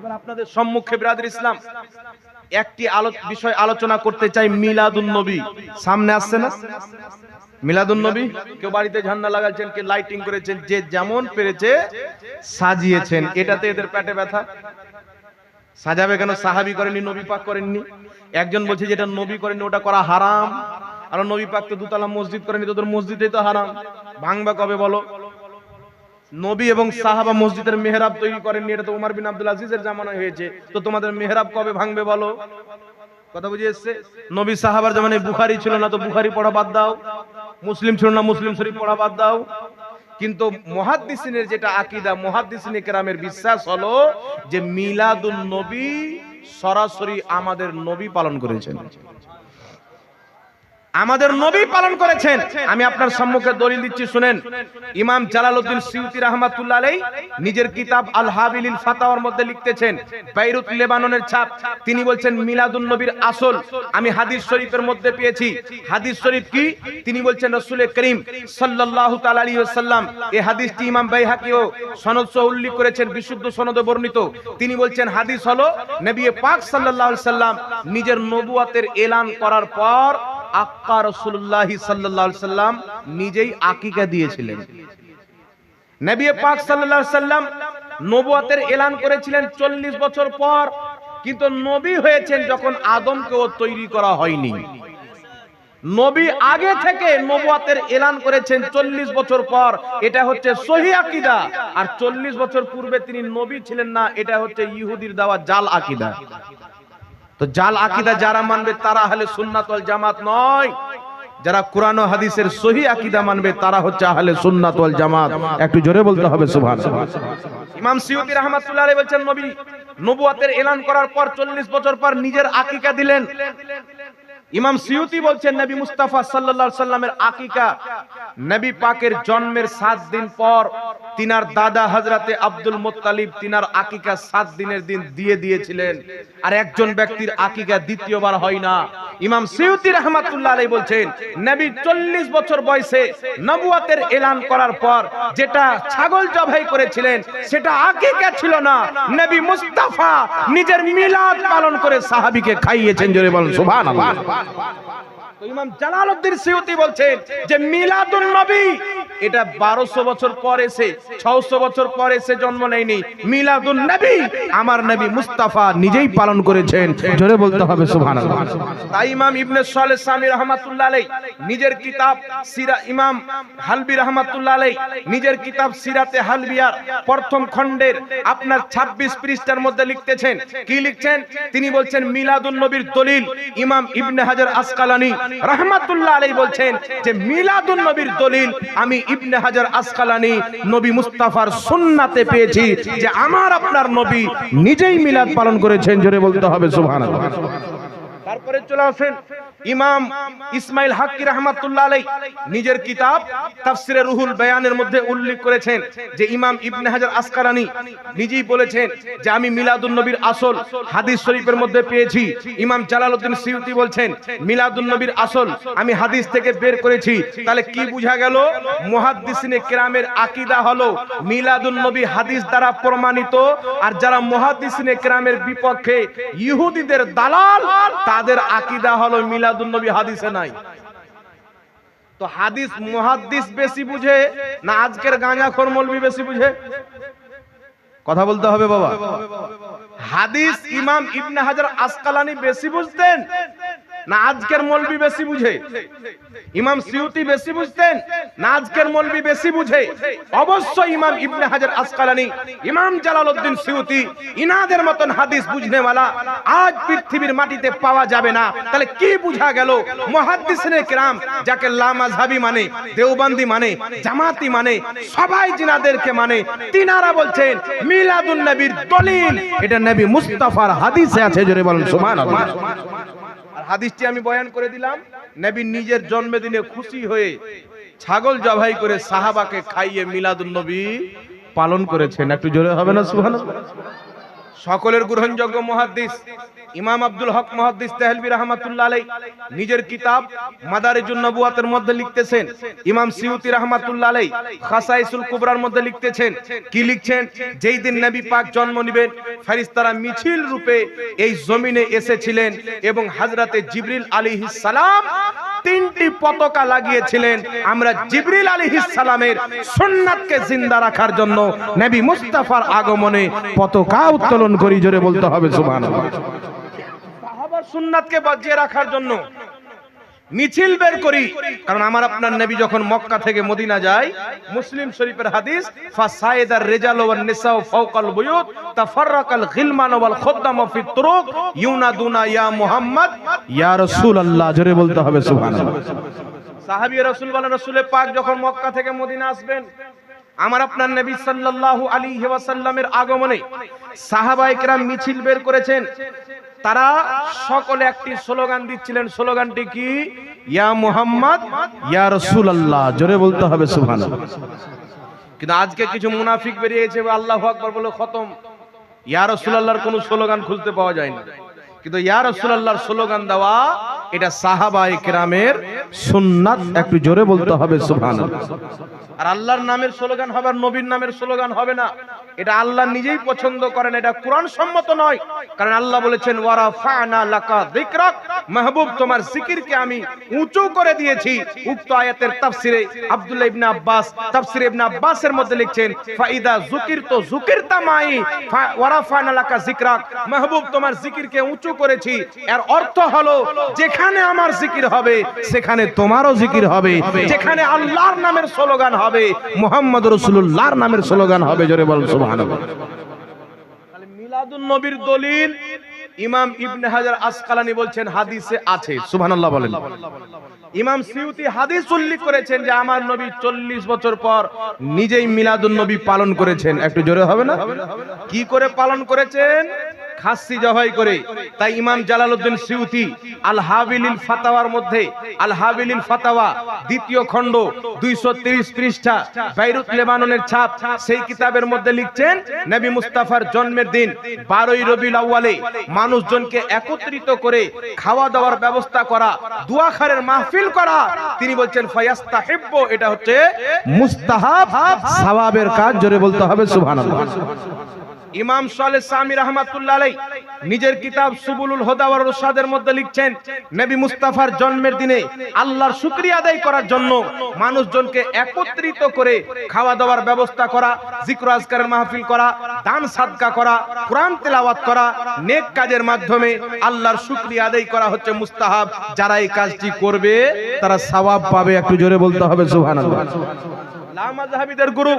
এবার আপনাদের সম্মুখে বিরাদর ইসলাম একটি বিষয় আলোচনা করতে চাই, মিলাদুন নবী সামনে আসছে না? মিলাদুন নবী কেউ বাড়িতে ঝান্ডা লাগাচ্ছেন, কে লাইটিং করেছেন, যে যেমন পেরেছে সাজিয়েছেন। এটাতে এদের পেটে ব্যথা। সাজাবে কেন? সাহাবী করেননি, নবী পাক করেননি। একজন বলছে যেটা নবী করেননি ওটা করা হারাম, আর নবী পাক তো দুতলা মসজিদ করেনি, তোদের মসজিদেই তো হারাম। ভাঙবা কবে বলো? নবী এবং সাহাবা মসজিদের মেহরাব তৈরি করেননি, এটা তো উমর বিন আব্দুল আজিজের জামানায় হয়েছে। তো তোমাদের মেহরাব কবে ভাঙবে বলো? কথা বুঝে এসছে? নবী সাহাবার জামানায় বুখারী ছিল না, তো বুখারী পড়া বাদ দাও। মুসলিম ছিল না, মুসলিম শরীফ পড়া বাদ দাও। কিন্তু মুহাদ্দিসিনের যেটা আকীদা, মুহাদ্দিসিনে কেরামের বিশ্বাস হলো যে মিলাদুন নবী সরাসরি আমাদের নবী পালন করেছেন, আমাদের নবী পালন করেছেন। আমি আপনার সম্মুখে দলিল দিচ্ছি, শুনেন। ইমাম জালালউদ্দিন সিউতি রাহমাতুল্লাহ আলাইহি নিজের কিতাব আল হাবিলিল ফাতাওয়ার মধ্যে লিখতেছেন, বেইরুত লেবাননের ছাপ। তিনি বলছেন মিলাদুন নবীর আসল আমি হাদিস শরীফের মধ্যে পেয়েছি। হাদিস শরীফ কি? তিনি বলছেন রাসূল করিম সাল্লাল্লাহু তাআলা আলাইহি ওয়াসাল্লাম, এই হাদিসটি ইমাম বাইহাকিও সনদ সহ উল্লেখ করেছেন, বিশুদ্ধ সনদে বর্ণিত। তিনি বলছেন হাদিস হলো নবী পাক সাল্লাল্লাহু আলাইহি ওয়াসাল্লাম নিজের নবুয়তের এলান করার পর আক্কা রাসূলুল্লাহ সাল্লাল্লাহু আলাইহি সাল্লাম নিজেই আকিকা দিয়েছিলেন। নবী পাক সাল্লাল্লাহু আলাইহি সাল্লাম নবুয়তের এলান করেছিলেন 40 বছর পর, কিন্তু নবী হয়েছেন যখন আদমকেও তৈরি করা হয়নি। নবী আগে থেকে নবুয়তের এলান করেছেন 40 বছর পর, এটা হচ্ছে সহিহ আকীদা। আর 40 বছর পূর্বে তিনি নবী ছিলেন না, এটা হচ্ছে ইহুদির দেওয়া জাল আকীদা। তো জাল আকীদা যারা মানবে তারা আহলে সুন্নাত ওয়াল জামাত নয়, যারা কোরআন ও হাদিসের সহিহ আকীদা মানবে তারা হচ্ছে আহলে সুন্নাত ওয়াল জামাত। একটু জোরে বলতে হবে সুবহানাল্লাহ। ইমাম সিউতি রাহমাতুল্লাহ আলাইহি বলেন নবী নবুয়তের এলান করার পর 40 বছর পর নিজের আকিকা দিলেন। ইমাম সিউতি বলছেন নবী মুস্তাফা সাল্লাল্লাহু আলাইহি সাল্লামের আকিকা নবী পাকের জন্মের 7 দিন পর তিনার দাদা হযরতে আব্দুল মুত্তালিব তিনার আকিকা 7 দিনের দিন দিয়ে দিয়েছিলেন। আর একজন ব্যক্তির আকিকা দ্বিতীয়বার হয় না। ইমাম সিউতি রাহমাতুল্লাহ আলাইহি বলছেন নবী 40 বছর বয়সে নবুয়তের এলান করার পর যেটা ছাগল জবাই করেছিলেন সেটা আকিকা ছিল না, নবী মুস্তাফা নিজের মিলাদ পালন করে সাহাবীকে খাইয়েছেন। জোরে বলুন সুবহানাল্লাহ। তো ইমাম জালালউদ্দিন সিউতি বলছেন যে মিলাদুন নবী এটা 1200 বছর পর এসে 600 বছর পর এসে জন্ম নেয়নি। মিলাদুন নবী আমার নবী মুস্তাফা নিজেই পালন করেছেন। জোরে বলতে হবে সুবহানাল্লাহ। তাই ইমাম ইবনে সালেহ সামি রাহমাতুল্লাহ আলাইহি নিজের কিতাব সিরা, ইমাম হালবি রাহমাতুল্লাহ আলাইহি নিজের কিতাব সিরাতে হালবিয়ার প্রথম খণ্ডের আপনার 26 পৃষ্ঠার মধ্যে লিখতেছেন, কি লিখছেন? তিনি বলছেন মিলাদুন নবীর দলিল ইমাম ইবনে হাজার আসকালানী রাহমাতুল্লাহ আলাইহি বলছেন যে মিলাদুন নবীর দলিল আমি ইবনে হাজার আসকালানী নবী মুস্তাফার সুন্নাতে পেয়েছি যে আমার আপনার নবী নিজেই মিলাদ পালন করেছেন। জোরে বলতে হবে সুবহানাল্লাহ। তারপরে চলে আসেন ইমাম ইসমাইল হাক্কি রাহমাতুল্লাহ আলাইহি নিজের কিতাব তাফসিরে রুহুল বায়ানের মধ্যে উল্লেখ করেছেন যে ইমাম ইবনে হাজার আসকালানী নিজেই বলেছেন যে আমি মিলাদুন নবীর আসল হাদিস শরীফের মধ্যে পেয়েছি। ইমাম জালালউদ্দিন সিউতি বলছেন মিলাদুন নবীর আসল আমি হাদিস থেকে বের করেছি। তাহলে কি বোঝা গেল? মুহাদ্দিসিনে কেরামের আকীদা হলো মিলাদুন নবী হাদিস দ্বারা প্রমাণিত, আর যারা মুহাদ্দিসিনে কেরামের বিপক্ষে ইহুদিদের দালাল তাদের আকীদা হলো মিলাদুন নবী হাদিসে নাই। তো হাদিস মুহাদ্দিস বেশি বুঝে না আজকের গাঁজাখোর মৌলভী বেশি বুঝে? কথা বলতে হবে বাবা। হাদিস ইমাম ইবনে হাজার আসকালানী বেশি বুঝতেন না আজকের মৌলভী বেশি বুঝে? ইমাম সিউতি বেশি বুঝতেন না আজকের মৌলভী বেশি বুঝে? অবশ্যই ইমাম ইবনে হাজার আসকালানী, ইমাম জালালউদ্দিন সিউতি ইনাদের মতন হাদিস বুঝনেওয়ালা আজ পৃথিবীর মাটিতে পাওয়া যাবে না। তাহলে কি বুঝা গেল? মুহাদ্দিসিনে কেরাম যাকে লামাযহাবী মানে, দেওবন্দি মানে, জামাতি মানে, সবাই জিনাদেরকে মানে, তিনারা বলছেন মিলাদুন নবীর দলিল এটা নবী মুস্তাফার হাদিসে আছে। জোরে বলুন সুবহানাল্লাহ। আর হাদিসটি আমি বয়ান করে দিলাম, নবী নিজের জন্মদিনে খুশি হয়ে ছাগল জবাই করে সাহাবাকে খাইয়ে মিলাদুন নবী পালন করেছেন। একটু জোরে হবে না সুবহানাল্লাহ? সকলের গ্রহণযোগ্য মুহাদ্দিস ইমাম আব্দুল হক মুহাদ্দিস দেহলভী রাহমাতুল্লাহ আলাইহি নিজের কিতাব মাদারিজুন নবুয়াতের মধ্যে লিখতেছেন, ইমাম সিউতি রাহমাতুল্লাহ আলাইহি খাসাইসুল কুবরার মধ্যে লিখতেছেন, কি লিখছেন? যেই দিন নবী পাক জন্ম নেবেন ফেরেশতারা মিছিল রূপে এই জমিনে এসেছিলেন এবং হযরতে জিবরিল আলাইহিস সালাম তিনটি পতাকা লাগিয়েছিলেন। আমরা জিবরিল আলাইহিস সালামের সুন্নাতকে জিন্দা রাখার জন্য নবী মুস্তাফার আগমনে পতাকা উত্তোলন করি, জোরে বলতে হবে সুবহানাল্লাহ। সাহাবার সুন্নাতকে বাঁচিয়ে রাখার জন্য মিছিল বের করি, কারণ আমার আপনার নবী যখন মক্কা থেকে মদিনা যায়, মুসলিম শরীফের হাদিস, ফাসাইদার রিজাল ওয়ান নিসা ফাওকাল বুয়ুত তাফাররাকাল গিলমান ওয়াল খুদ্দাম ফি তুরুক ইউনাদুনা ইয়া মুহাম্মদ ইয়া রাসূলুল্লাহ, জোরে বলতে হবে সুবহানাল্লাহ। সাহাবী রাসূল বলেন, রাসূলে পাক যখন মক্কা থেকে মদিনা আসবেন, আমার আপনার নবী সাল্লাল্লাহু আলাইহি ওয়াসাল্লামের আগমনে সাহাবায়ে কেরাম মিছিল বের করেছেন। তারা সকলে একটি স্লোগান দিচ্ছিলেন, স্লোগানটি কি? ইয়া মুহাম্মদ ইয়া রাসূলুল্লাহ, জোরে বলতে হবে সুবহানাল্লাহ। কিন্তু আজকে কিছু মুনাফিক বেরিয়েছে, আল্লাহু আকবার বলে খতম, ইয়া রাসূলুল্লাহর কোনো স্লোগান খুঁজতে পাওয়া যায় না। কিন্তু ইয়া রাসূলুল্লাহর স্লোগান দেওয়া এটা সাহাবায়ে কেরামের সুন্নাত, একটু জোরে বলতে হবে সুবহানাল্লাহ। আর আল্লাহর নামের স্লোগান হবে, আর নবীর নামের স্লোগান হবে না, এটা আল্লাহ নিজেই পছন্দ করেন, এটা কোরআন সম্মত নয়। কারণ আল্লাহ বলেছেন, ওয়ারাফা'না লাকা যিকরাক, মাহবুব তোমার জিকিরকে আমি উঁচু করে দিয়েছি। উক্ত আয়াতের তাফসিরে আব্দুল্লাহ ইবনে আব্বাস, তাফসিরে ইবনে আব্বাসের মধ্যে লিখছেন, ফাইদা যুকিরতু যুকিরতা মাই ওয়ারাফা'না লাকা যিকরাক, মাহবুব তোমার জিকিরকে উঁচু করেছি। এর অর্থ হলো যেখানে আমার জিকির হবে সেখানে তোমারও জিকির হবে, যেখানে আল্লাহর নামের স্লোগান হবে, মুহাম্মদ রাসূলুল্লাহর নামের স্লোগান হবে, জোরে বলুন সুবহানাল্লাহ। তাহলে মিলাদুন নবীর দলিল ইমাম ইবনে হাজার আসকালানী বলছেন হাদিসে আছে, সুবহানাল্লাহ বলেন। ইমাম সিউতি হাদিস উল্লেখ করেছেন যে আমার নবী 40 বছর পর নিজেই মিলাদুন নবী পালন করেছেন, একটু জোরে হবে না? কি করে পালন করেছেন? খাসি জবাই করে। তাই ইমাম জালালউদ্দিন সিউতি আল হাবিলিল ফাতাওয়ার মধ্যে, আল হাবিলিল ফাতাওয়া দ্বিতীয় খণ্ড 230 পৃষ্ঠা, বেইরুত লেবাননের ছাপ, সেই কিতাবের মধ্যে লিখছেন, নবী মুস্তাফার জন্মের দিন 12ই রবিউল আউয়ালে মানুষজনকে একত্রিত করে খাওয়া দাওয়ার ব্যবস্থা করা, দোয়া খারের মাহফিল করা। তিনি বলছেন ফায়াস্তাহিব্বু, এটা হচ্ছে মুস্তাহাব, সওয়াবের কাজ, জোরে বলতে হবে সুবহানাল্লাহ। ইমাম সালেহ সামি রাহমাতুল্লাহ আলাইহি নিজের কিতাব সুবুলুল হুদা ওয়ার রশাদের মধ্যে লিখছেন, নবী মুস্তাফার জন্মের দিনে আল্লাহর শুকরিয়া আদায় করার জন্য মানুষজনকে একত্রিত করে খাওয়া দাওয়ার ব্যবস্থা করা, জিকির আজকারের মাহফিল করা, দান সাদকা করা, কোরআন তেলাওয়াত করা, নেক কাজের মাধ্যমে আল্লাহর শুকরিয়া আদায় করা হচ্ছে মুস্তাহাব। যারা এই কাজটি করবে তারা সওয়াব পাবে, একটু জোরে বলতে হবে সুবহানাল্লাহ। লামাযহাবিদের গুরু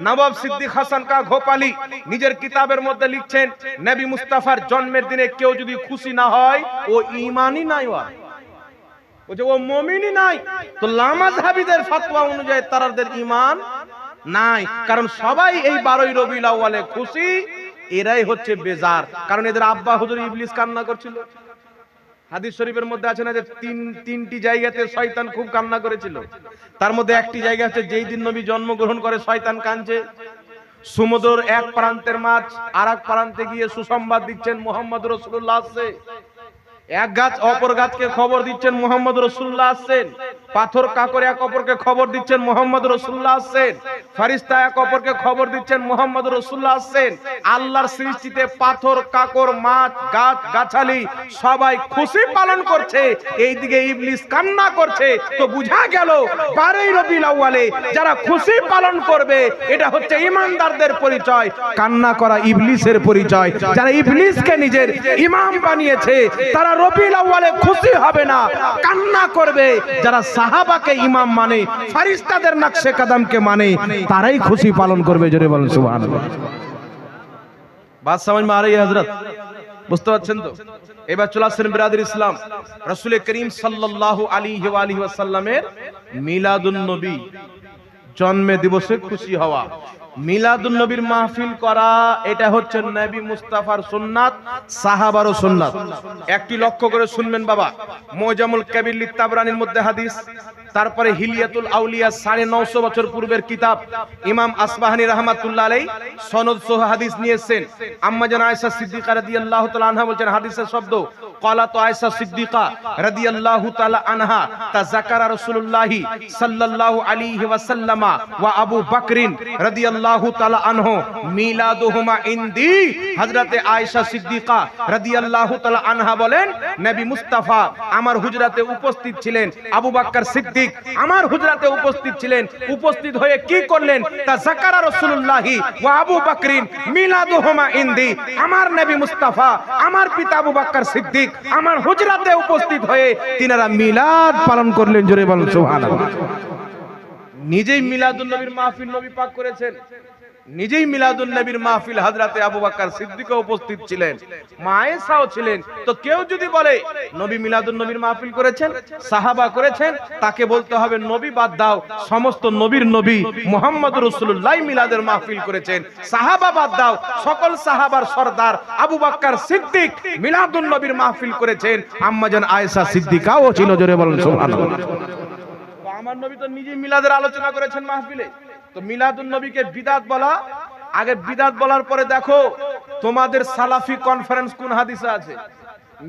নবাব সিদ্দিক হাসান কা ঘোপালি নিজের কিতাবের মধ্যে লিখছেন, নবী মুস্তাফার জন্মের দিনে কেউ যদি খুশি না হয় ও ঈমানই নাই, ও মুমিনই নাই। তো লামাযহাবিদের ফতোয়া অনুযায়ী তাদের ঈমান নাই, কারণ সবাই এই 12ই রবিউল আউয়ালে খুশি, এরাই হচ্ছে বেজার। কারণ এদের আব্বা হুজুর ইবলিস কান্না করছিল। হাদিস শরীফের মধ্যে আছে না যে তিনটি জায়গাতে শয়তান খুব কান্না করেছিল। তার মধ্যে একটি জায়গা হচ্ছে যেই দিন নবী জন্মগ্রহণ করে শয়তান কাঁদছে। সমুদ্রের এক প্রান্তের মাছ আর এক প্রান্তে গিয়ে সুসংবাদ দিচ্ছেন মুহাম্মদ রাসূলুল্লাহ আসছে। এক গাছ অপর গাছকে খবর দিচ্ছেন মুহাম্মদ রাসূলুল্লাহ আসছেন। পাথর কাকর এক অপরকে খবর দিচ্ছেন মুহাম্মদ রাসূলুল্লাহ আসছেন। ফেরেশতা এক অপরকে খবর দিচ্ছেন মুহাম্মদ রাসূলুল্লাহ আসছেন। আল্লাহর সৃষ্টিতে পাথর কাকর মাছ গাছ গাছালি সবাই খুশি পালন করছে, এইদিকে ইবলিস কান্না করছে। তো বুঝা গেল 12ই রবিউল আউয়ালে যারা খুশি পালন করবে এটা হচ্ছে ঈমানদারদের পরিচয়, কান্না করা ইবলিসের পরিচয়। যারা ইবলিসকে নিজের ইমাম বানিয়েছে তারা রবিউল আউয়ালে খুশি হবে না, কান্না করবে। যারা সাহাবাকে ইমাম মানে, ফেরেশতাদের নকশে কদমকে মানে, তারাই খুশি পালন করবে, জোরে বলুন সুবহানাল্লাহ। বাত समझ में आ रही है हजरत? বুঝতে পারছেন তো? এবার চলে আসেন বিরাদর ইসলাম, রাসূল করিম সাল্লাল্লাহু আলাইহি ওয়া আলিহি ওয়াসাল্লামের মিলাদুন নবী, জন্মে দিবসে খুশি হওয়া। মিলাদুন নবীর মাহফিল করা এটা হচ্ছে নবী মুস্তাফার সুন্নাত, সাহাবারও সুন্নাত। একটি লক্ষ্য করে শুনবেন বাবা, মুজামুল কাবির লি তাবরানির মধ্যে হাদিস, তারপরে হিলিয়াতুল আউলিয়া 950 বছর পূর্বের কিতাব ইমাম আসবাহানী রাহমাতুল্লাহ আলাইহি সনদ সহ হাদিস নিয়েছেন। আম্মা জান আয়েশা সিদ্দিকা রাদিয়াল্লাহু তাআলা আনহা বলেন, হাদিসের শব্দ ক্বালাতু আয়েশা সিদ্দিকা রাদিয়াল্লাহু তাআলা আনহা তাযাকারা রাসূলুল্লাহি সাল্লাল্লাহু আলাইহি ওয়াসাল্লামা ওয়া আবু বকরিন রাদিয়াল্লাহু তাআলা আনহু মিলাদুহুমা ইনদি। হযরতে আয়েশা সিদ্দিকা রাদিয়াল্লাহু তাআলা আনহা বলেন, নবী মুস্তাফা আমার হুজরাতে উপস্থিত ছিলেন, আবু বকর সিদ্দিক আমার হুজরাতে উপস্থিত ছিলেন। উপস্থিত হয়ে কি করলেন? তাযাকারা রাসূলুল্লাহি ওয়া আবু বকরিন মিলাদুহুমা ইনদি। আমার নবী মুস্তাফা, আমার পিতা আবু বকর সিদ্দিক আমার হুজরাতে উপস্থিত হয়ে তিনারা মিলাদ পালন করলেন। জোরে বলুন সুবহানাল্লাহ। নিজেই মিলাদুন নবীর মাহফিল নবী পাক করেছেন, নিজেই মিলাদুন নবীর মাহফিল হযরতে আবু বকর সিদ্দিকও উপস্থিত ছিলেন, মা আয়েশাও ছিলেন। তো কেউ যদি বলে নবী মিলাদুন নবীর মাহফিল করেছেন, সাহাবা করেছেন, তাকে বলতে হবে নবী বাদ দাও, সমস্ত নবীর নবী মুহাম্মদুর রাসূলুল্লাহ মিলাদের মাহফিল করেছেন। সাহাবা বাদ দাও, সকল সাহাবার সরদার আবু বকর সিদ্দিক মিলাদুন নবীর মাহফিল করেছেন। আম্মা জান আয়েশা সিদ্দিকাও ছিল। জোরে বলুন সুবহানাল্লাহ। আমার নবী তো নিজেই মিলাদের আলোচনা করেছেন মাহফিলে। তো মিলাদুন নবীকে বিদআত বলা, আগে বিদআত বলার পরে দেখো তোমাদের সালাফি কনফারেন্স কোন হাদিসে আছে।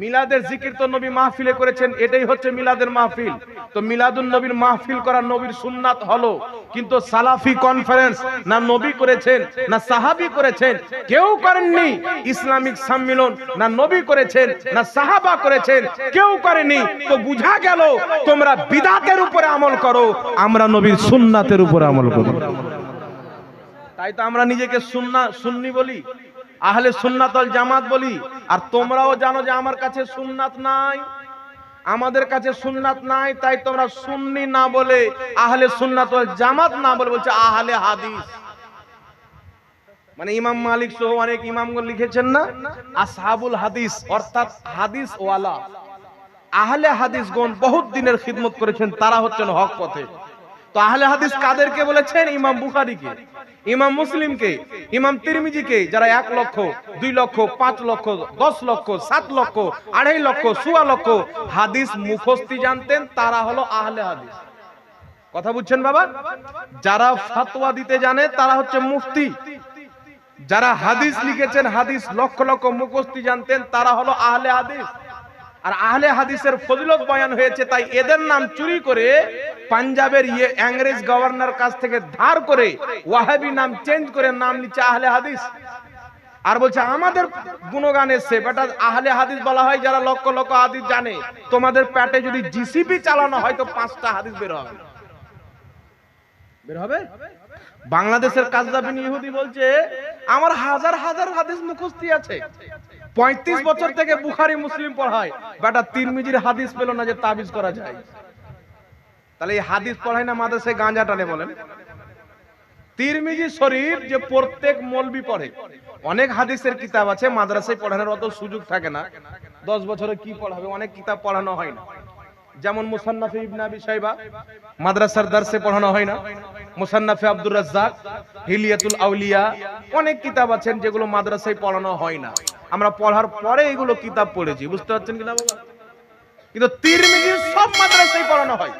মিলাদের জিকির তো নবী মাহফিলে করেছেন, এটাই হচ্ছে মিলাদের মাহফিল। তো মিলাদুন নবীর মাহফিল করা নবীর সুন্নাত হলো, কিন্তু সালাফি কনফারেন্স না নবী করেছেন না সাহাবী করেছেন, কেউ করেননি। ইসলামিক সম্মেলন না নবী করেছেন না সাহাবা করেছেন, কেউ করেনি। তো বুঝা গেল তোমরা বিদআতের উপরে আমল করো, আমরা নবীর সুন্নাতের উপরে আমল করি। তাই তো আমরা নিজেকে সুন্নি বলি, আহলে সুন্নাত ওয়াল জামাত বলি। আর তোমরাও জানো যে আমার কাছে সুন্নাত নাই, আমাদের কাছে সুন্নাত নাই, তাই তোমরা সুন্নি না বলে আহলে সুন্নাত ওয়াল জামাত না বলে বলছে আহলে হাদিস। মানে ইমাম মালিক সহ অনেক ইমামগণ লিখেছেন না আসহাবুল হাদিস, অর্থাৎ হাদিস ওয়ালা। আহলে হাদিসগণ বহুত দিনের খিদমত করেছেন, তারা হচ্ছেন হক পথে। তো আহলে হাদিস কাদেরকে বলেছেন? ইমাম বুখারীকে, ইমাম মুসলিমকে, ইমাম তিরমিজিকে, যারা 1 লক্ষ 2 লক্ষ 5 লক্ষ 10 লক্ষ 7 লক্ষ 2.5 লক্ষ 1.25 লক্ষ হাদিস মুখস্থি জানতেন, তারা হলো আহলে হাদিস। কথা বুঝছেন বাবা? যারা ফতোয়া দিতে জানে তারা হচ্ছে মুফতি, যারা হাদিস লিখেছেন, হাদিস লক্ষ লক্ষ মুখস্থি জানতেন, তারা হলো আহলে হাদিস। আর আহলে হাদিসের ফজিলত বয়ান হয়েছে, তাই এদের নাম চুরি করে পাঞ্জাবের ইংরেজ গভর্নর কাছ থেকে ধার করে ওয়াহাবি নাম চেঞ্জ করে নাম নিচ্ছে আহলে হাদিস। আর বলছে আমাদের গুণগান এসছে। বেটা, আহলে হাদিস বলা হয় যারা লক্ষ লক্ষ হাদিস জানে। তোমাদের পেটে যদি জিসিপি চালানো হয় তো 5টা হাদিস বের হবে, বের হবে। বাংলাদেশের কাজদাবিন ইহুদি বলছে আমার হাজার হাজার হাদিস মুখস্থি আছে, 35 বছর থেকে বুখারী মুসলিম পড়ায়। বেটা, তিরমিজির হাদিস পেল না যে তাবিজ করা যায়। তাহলে এই হাদিস পড়ায় না মাদ্রাসায় গাঁজা টানে বলেন? তিরমিজি শরীফ যে প্রত্যেক মৌলবি পড়ে, অনেক হাদিসের কিতাব আছে, মাদ্রাসায় পড়ানোর অত সুযোগ থাকে না। 10 বছরে কি পড়াবে, অনেক কিতাব পড়ানো হয় না। যেমন মুসান্নাফে ইবনে আবি শাইবা মাদ্রাসার দারসে পড়ানো হয় না, মুসান্নাফে আব্দুর রাজ্জাক, হিলিয়াতুল আউলিয়া, অনেক কিতাব আছেন যেগুলো মাদ্রাসায় পড়ানো হয় না। আমরা পড়ার পরে এগুলো কিতাব পড়েছি, বুঝতে পারছেন কিনা বাবা? কিন্তু তিরমিজি সব মাদ্রাসায় পড়ানো হয়।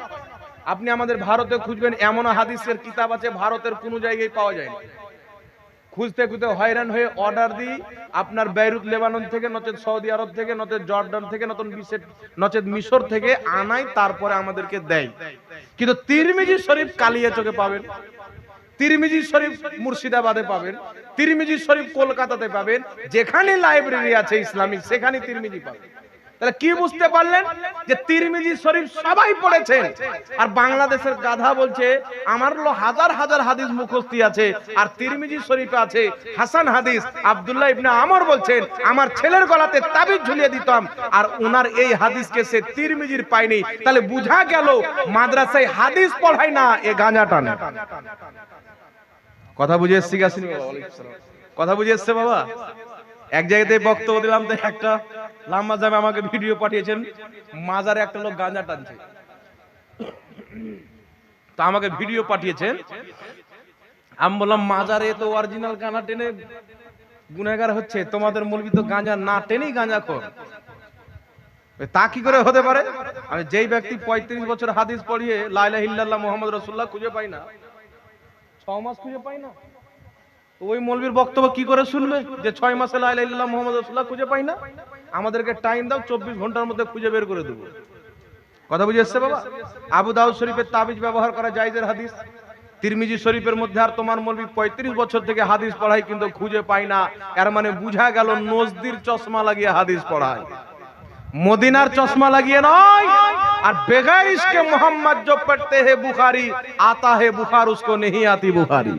আপনি আমাদের ভারতে খুঁজবেন, এমন হাদিসের কিতাব আছে ভারতের কোনো জায়গায় পাওয়া যায় না। খুঁজতে খুঁজতে হয়রান হয়ে অর্ডার দিই আপনার বেইরুত লেবানন থেকে, নচেত সৌদি আরব থেকে, নচেত জর্ডান থেকে, নচেত মিশর থেকে আনাই, তারপরে আমাদেরকে দেয়। কিন্তু তিরমিজি শরীফ কালিয়াচকে পাবেন, তিরমিজি শরীফ মুর্শিদাবাদে পাবেন, তিরমিজি শরীফ কলকাতাতে পাবেন। যেখানে লাইব্রেরি আছে ইসলামিক, সেখানে তিরমিজি পাবেন। তাহলে কি বুঝতে পারলেন যে তিরমিজি শরীফ সবাই পড়েছেন। আর বাংলাদেশের গাধা বলছে আমার হাজার হাজার হাদিস মুখস্থি আছে, আর তিরমিজি শরীফে আছে হাসান হাদিস। আব্দুল্লাহ ইবনে আমর বলছেন আমার ছেলের গলাতে তাবিজ ঝুলিয়ে দিতাম, আর ওনার এই হাদিসকে সে তিরমিজির পায়নি। তাহলে বুঝা গেল মাদ্রাসায় হাদিস পড়ায় না, এ গাঁজা টানে। কথা বুঝে এসছি? কথা বুঝে এসছে বাবা? এক জায়গাতে বক্তব্য দিলাম, তো একটা লাম্বা জামে আমাকে ভিডিও পাঠিয়েছেন, মাজারে একটা লোক গাঁজা টানছে। তো আমাকে ভিডিও পাঠিয়েছেন, আমি বললাম মাজারে তো অরিজিনাল গাঁজা টেনে গুনাহগার হচ্ছে, তোমাদের মৌলবি তো গাঁজা না টেনেই গাঁজাখোর। তা কি করে হতে পারে? আমি যেই ব্যক্তি 35 বছর হাদিস পড়িয়ে লা ইলাহা ইল্লাল্লাহ মুহাম্মদ রাসূলুল্লাহ খুঁজে পাই না, 6 মাস খুঁজে পাই না, তো ওই মৌলবীর বক্তব্য কি করে শুনবে যে 6 মাসে লা ইলাহা ইল্লাল্লাহ মুহাম্মদ রাসূলুল্লাহ খুঁজে পাই না? আমাদেরকে টাইম দাও, 24 ঘন্টার মধ্যে খুঁজে বের করে দেব। কথা বুঝে এসছে বাবা? আবু দাউদ শরীফের তাবিজ ব্যবহার করা জায়েজের হাদিস, তিরমিজি শরীফের মধ্যে আর তোমার মৌলবী 35 বছর থেকে হাদিস পড়ায় কিন্তু খুঁজে পাই না, এর মানে বুঝা গেল নজদির চশমা লাগিয়ে হাদিস পড়ায়, মদিনার চশমা লাগিয়ে নয়। আর बेगैर इसके मोहम्मद जो पढ़ते हैं बुखारी आता है बुखार उसको नहीं आती बुखारी।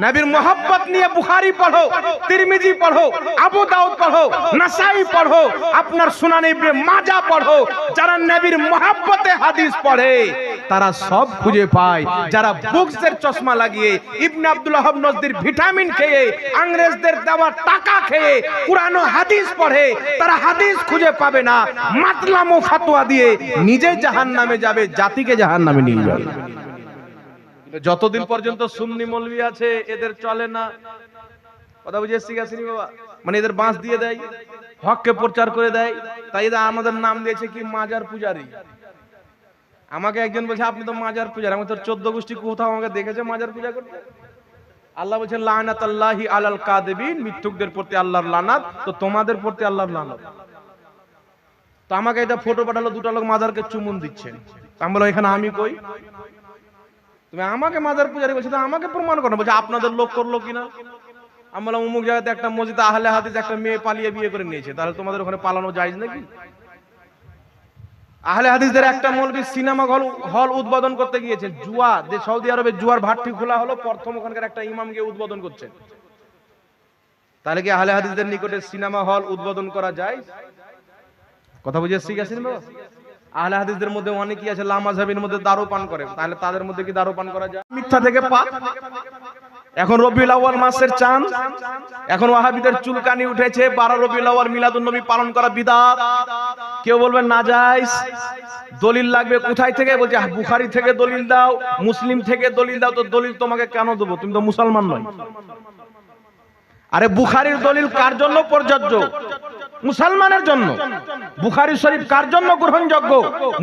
नबीर मोहब्बत নিয়ে বুখারী পড়ো, তিরমিজি পড়ো, আবু দাউদ পড়ো, নাসাই পড়ো, আপনার সুনান ইবনে মাজাহ পড়ো। যারা নবীর মোহব্বতে হাদিস পড়ে তারা সব খুঁজে পায়। যারা বুকসের চশমা লাগিয়ে ইবনে আব্দুল ওয়াহাব নজদির ভিটামিন খেয়ে ইংরেজদের দেওয়া টাকা খেয়ে কুরআন ও হাদিস পড়ে তারা হাদিস খুঁজে পাবে না, মাতলাম ও ফতোয়া দিয়ে নিজে জাহান্নামে যাবে, জাতিকে জাহান্নামে নিয়ে যাবে। যতদিন পর্যন্ত সুন্নি মৌলবি আছে এদের চলে না। কথা বুঝে শিখাছিনি বাবা? মানে এদের বাঁশ দিয়ে দেয়, হককে প্রচার করে দেয়, তাই এরা আমাদের নাম দিয়েছে কি মাজার পূজারী। আমাকে একজন বলছে আপনি তো মাজার পূজারী। আমি তোর 14 গোষ্ঠী কোথাও আমাকে দেখেছে মাজার পূজা করতে? আল্লাহ বলছেন লানাতুল্লাহি আলাল কাযিবিন, মিথ্যুকদের প্রতি আল্লাহর লানাত, তো তোমাদের প্রতি আল্লাহর লানাত। তো আমাকে এটা ফটো পাঠালো, দুটো লোক মাজারকে চুমুন দিচ্ছেন। আমি বললাম এখানে আমি কই? তুমি আমাকে মাজার পূজারী বলছো, আমাকে প্রমাণ করো। বলছে আপনাদের লোক করলো কিনা? আমি বললাম অমুক জায়গাতে একটা মসজিদে আহলে হাদিস একটা মেয়ে পালিয়ে বিয়ে করে নিয়েছে, তাহলে তোমাদের ওখানে পালানো জায়েজ নাকি? আহলে হাদিসদের একটা মৌলবী সিনেমা হল উদ্বোধন করতে গিয়েছে, জুয়া, যে সৌদি আরবে জুয়ার ভাট্টি খোলা হলো, প্রথম ওখানকার একটা ইমাম গিয়ে উদ্বোধন করছেন। তাহলে কি আহলে হাদিসদের নিকটে সিনেমা হল উদ্বোধন করা যায়? কথা বুঝে শিখেছেন বাবা? আহলে হাদিসদের মধ্যে অনেকেই আছে লামাযহাবের মধ্যে দারু পান করে, তাহলে তাদের মধ্যে কি দারু পান করা যায়? মিথ্যা থেকে পাক। এখন রবিউল আউয়াল মাসের চাঁদ, এখন ওয়াহাবিদের চুলকানি উঠেছে, 12 রবিউল আউয়াল মিলাদুন নবী পালন করা বিদআত। কেউ বলবেন নাজায়েজ, দলিল লাগবে কোথায় থেকে? বলছে বুখারী থেকে দলিল দাও, মুসলিম থেকে দলিল দাও। তো দলিল তোমাকে কেন দেব? তুমি তো মুসলমান নয়। আরে বুখারীর দলিল কার জন্য প্রযোজ্য? মুসলমানের জন্য। বুখারী শরীফ কার জন্য গ্রহণযোগ্য?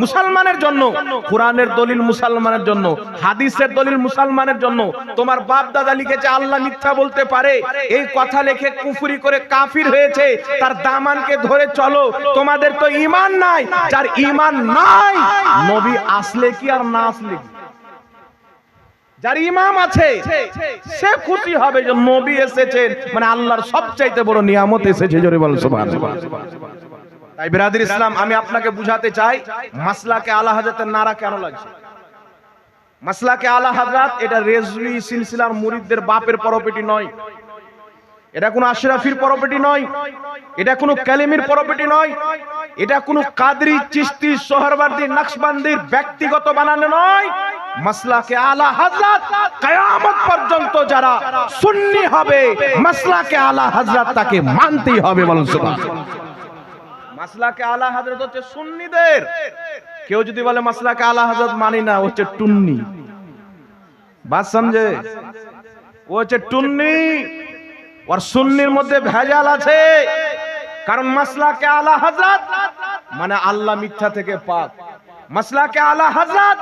মুসলমানের জন্য। কোরআনের দলিল মুসলমানের জন্য, হাদিসের দলিল মুসলমানের জন্য। তোমার বাপ দাদা লিখেছে আল্লাহ মিথ্যা বলতে পারে, এই কথা লিখে কুফরি করে কাফির হয়েছে, তার দামানকে ধরে চলো। তোমাদের তো ঈমান নাই। যার ঈমান নাই, নবী আসলে কি আর না আসলে কি? যার ইমাম আছে সে খুশি হবে যে নবী এসেছেন, মানে আল্লাহর সবচাইতে বড় নিয়ামত এসেছে। জোরে বল সুবহানাল্লাহ। তাই বিরাদর ইসলাম, আমি আপনাকে বুঝাতে চাই মাসলাকে আলা হযরতের নারা কেন লাগছে। মাসলাকে আলা হযরত এটা রেজভি সিলসিলার মুরিদদের বাপের প্রপার্টি নয়, এটা কোনো আশরাফির প্রপার্টি নয়, এটা কোনো কালিমির প্রপার্টি নয়, এটা কোনো কাদরি, চিশতি, সোহরওয়ার্দী, নকশবন্দির ব্যক্তিগত বানানো নয়। মাসলাকে আলা হযরত কিয়ামত পর্যন্ত যারা সুন্নি হবে, মাসলাকে আলা হযরত তাকে মানতেই হবে। বলুন সুবহানাল্লাহ। মাসলাকে আলা হযরত হচ্ছে সুন্নিদের। কেউ যদি বলে মাসলাকে আলা হযরত মানি না, হচ্ছে টুন্নি। বাত সমঝে? ও হচ্ছে টুন্নি। আর সুন্নির মধ্যে ভেজাল আছে, কারণ মাসলাকে আলা হযরত মানে আল্লাহ মিথ্যা থেকে পাক। মাসলাকে আলা হযরত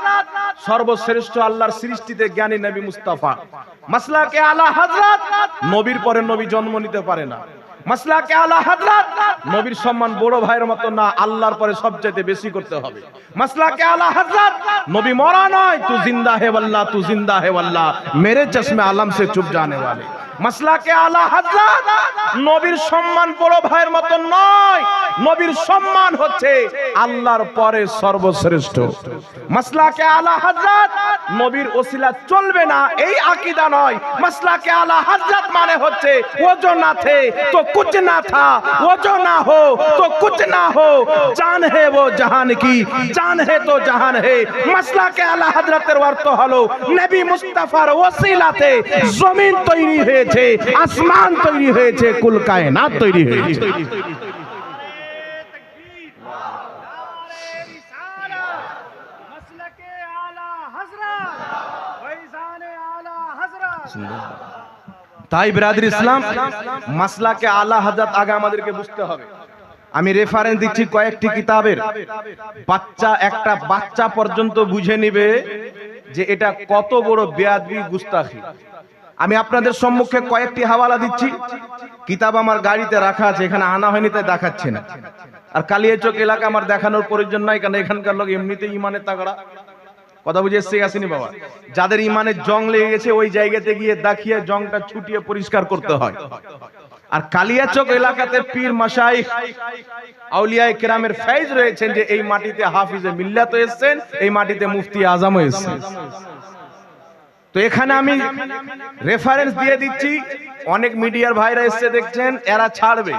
সর্বশ্রেষ্ঠ আল্লাহর সৃষ্টিতে জ্ঞানী নবী মুস্তাফা। মাসলাকে আলা হযরত নবীর পরে নবী জন্ম নিতে পারে না। মাসলাকে আলা হযরত নবীর সম্মান বড় ভাইয়ের মতো না, আল্লাহর পরে সবচেয়ে বেশি করতে হবে। মাসলাকে আলা হযরত নবী মরা নয়, তু জিন্দা হে ওয়াল্লাহ, তু জিন্দা হে ওয়াল্লাহ, মেরে চশমে আলম সে চুপ জানে वाले। মাসলাকে আলা হযরত নবীর সম্মান বড় ভাইয়ের মতো নয়, নবীর সম্মান হচ্ছে আল্লাহর পরে সর্বশ্রেষ্ঠ। মাসলাকে আলা হযরত নবীর ওসিলা চলবে না, এই আকীদা নয়। মাসলাকে আলা হযরত মানে হচ্ছে ও जो ना थे तो कुछ ना था, वो जो ना हो तो कुछ ना हो, जान है वो जहान की, जान है तो जहान है। মাসলাকে আলা হযরতের অর্থ হলো নবী মুস্তাফার ওসিলাতে জমিন তৈরি হয়েছে, আসমান তৈরি হয়েছে, কুল কায়নাত তৈরি হয়েছে। তাই বিরাদর ইসলাম, মাসলাকে আলা হযরত আগে আমাদেরকে বুঝতে হবে। আমি রেফারেন্স দিচ্ছি কয়েকটি কিতাবের, একটা বাচ্চা পর্যন্ত বুঝে নিবে যে এটা কত বড় বেয়াদবি, গুস্তাখি। আমি আপনাদের সম্মুখে কয়েকটি হাওয়ালা দিচ্ছি। কিতাব আমার গাড়িতে রাখা আছে, এখানে আনা হয়নি তাই দেখাচ্ছি না। আর কালিয়াচক এলাকা আমার দেখানোর প্রয়োজন নাই, কারণ এখানকার লোক এমনিতেই ইমানের তাগড়া। কথা বুঝে এসে আসেনি বাবা? যাদের ইমানের জং লেগে গেছে ওই জায়গাতে গিয়ে দেখিয়ে জংটা ছুটিয়ে পরিষ্কার করতে হয়। আর কালিয়াচক এলাকাতে পীর মাশাইখ আউলিয়ায়ে কেরামের ফয়েজ রয়েছেন যে এই মাটিতে হাফিজে মিল্লাত এসেছেন, এই মাটিতে মুফতি আজমও এসেছেন। তো এখানে আমি রেফারেন্স দিয়ে দিচ্ছি। অনেক মিডিয়ার ভাইরা এসে দেখছেন, এরা ছাড়বে।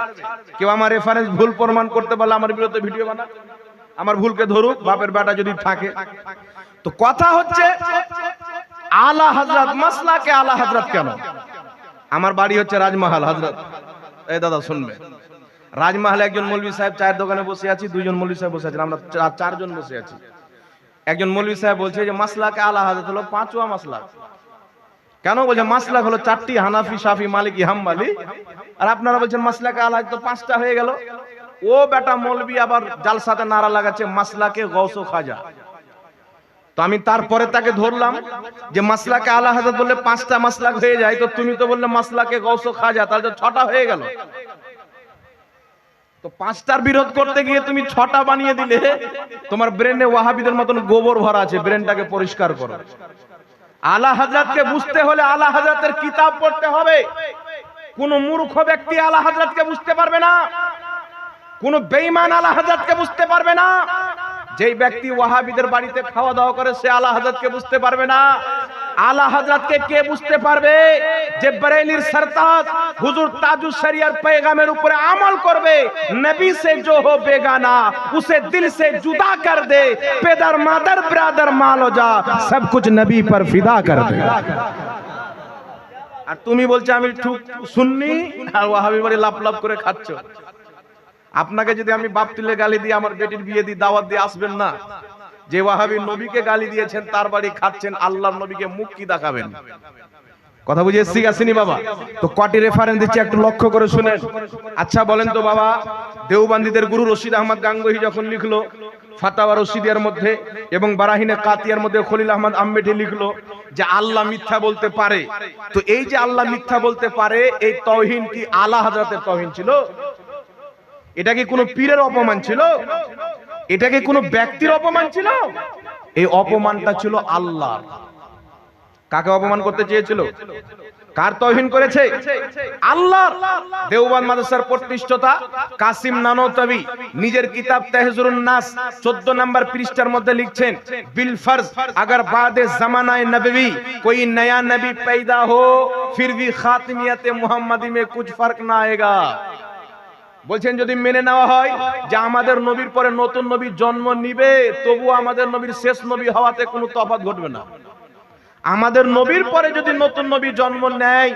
কেউ আমার রেফারেন্স ভুল প্রমাণ করতে পারলে আমার বিরুদ্ধে ভিডিও বানা, আমার ভুলকে ধরুক, বাপের বেটা যদি থাকে। তো কথা হচ্ছে আলা হযরত, মাসলাকে আলা হযরত কেন? আমার বাড়ি হচ্ছে রাজমহল হযরত। এই দাদা শুনবে, রাজমহলে একজন মৌলভী সাহেব চায়ের দোকানে বসে আছি, দুইজন মৌলভী সাহেব বসে আছেন, আমরা চারজন বসে আছি। একজন মৌলভী সাহেব বলছে যে মাসলাকে আলা হযরত হলো পাঁচওয়া মাসলা। কেন বলছে? মাসলাক হলো চারটি, হানাফি, শাফি, মালিকি, হাম্বলি। আর আপনারা বলছেন মাসলাকে আলা তো পাঁচটা হয়ে গেল। ও বেটা মৌলভী আবার জালসাতে নারা লাগাচ্ছে মাসলাকে গৌস ও খাজা। তো আমি তারপরে তাকে ধরলাম যে মাসলাকে আলা হযরত বললে পাঁচটা মাসলাক হয়ে যায়, তো তুমি তো বললে মাসলাকে গৌস ও খাজা, তাহলে তো ছটা হয়ে গেল। তো পাঁচটার বিরোধ করতে গিয়ে তুমি ছটা বানিয়ে দিলে। তোমার ব্রেনে ওয়াহাবিদের মতন গোবর ভরা আছে, ব্রেনটাকে পরিষ্কার করো। আলা হযরতকে বুঝতে হলে আলা হযরতের কিতাব পড়তে হবে। কোন মূর্খ ব্যক্তি আলা হযরতকে বুঝতে পারবে না, কোন বেঈমান আলা হযরতকে বুঝতে পারবে না। যেই ব্যক্তি ওয়াহাবিদের বাড়িতে খাওয়া দাওয়া করে সে আলা হযরতকে বুঝতে পারবে না। আলা হযরতকে কে বুঝতে পারবে? যে বরেলির সরতাজ হুজুর তাজুস শরিয়ার पैगामेर উপরে আমল করবে। নবী से जो हो बेगाना उसे दिल से जुदा कर दे, पेदर मादर ब्रदर मालो जा सब कुछ नबी पर फिदा कर दे। আর তুমি বলছো আমি ঠিক সুন্নি, আর ওয়াহাবি বাড়ি লাপ লাপ করে খাচ্ছ। আপনাকে যদি আমি বাপ তুলে গালি দিয়ে আমার বেটির বিয়ে দিয়ে দাওয়াত দিয়ে আসবেন না? যে ওয়াহাবী নবীকে গালি দিয়েছেন তার বাড়ি খাচ্ছেন, আল্লাহর নবীকে মুখ কি দেখাবেন? কথা বুঝে এসছি আসেনি বাবা? তো কটি রেফারেন্স দিচ্ছি, একটু লক্ষ্য করে শুনেন। আচ্ছা বলেন তো বাবা, দেওবন্দীদের গুরু রশিদ আহমদ গাঙ্গুহি যখন লিখলো ফাতাওয়া রশিদিয়ার মধ্যে এবং বারাহিনে কাতিয়ার মধ্যে খলিল আহমদ আম্বেঠি লিখলো যে আল্লাহ মিথ্যা বলতে পারে, তো এই যে আল্লাহ মিথ্যা বলতে পারে, এই তাওহীন কি আলা হযরতের তাওহীন ছিল? এটা কি কোনো পীরের অপমান ছিল? এটা কি কোনো ব্যক্তির অপমান ছিল? এই অপমানটা ছিল আল্লাহর। কাকে অপমান করতে চেয়েছিল? কার তাওহীন করেছে? আল্লাহর। দেওবন্দ মাদ্রাসার প্রতিষ্ঠাতা কাসিম নানতাবি নিজের কিতাব তাহজুরুন নাস 14 নম্বর পৃষ্ঠার মধ্যে লিখছেন, বিল ফরজ अगर बाद जमानाए नबवी कोई नया नबी पैदा हो फिर भी खातिमियत मुहम्मदी में कुछ फर्क ना आएगा। বলছেন যদি মেনে নেওয়া হয় যে আমাদের নবীর পরে নতুন নবী জন্ম নিবে, তবু আমাদের নবীর শেষ নবী হওয়াতে কোনো তফাৎ ঘটবে না। আমাদের নবীর পরে যদি নতুন নবী জন্ম নেয়,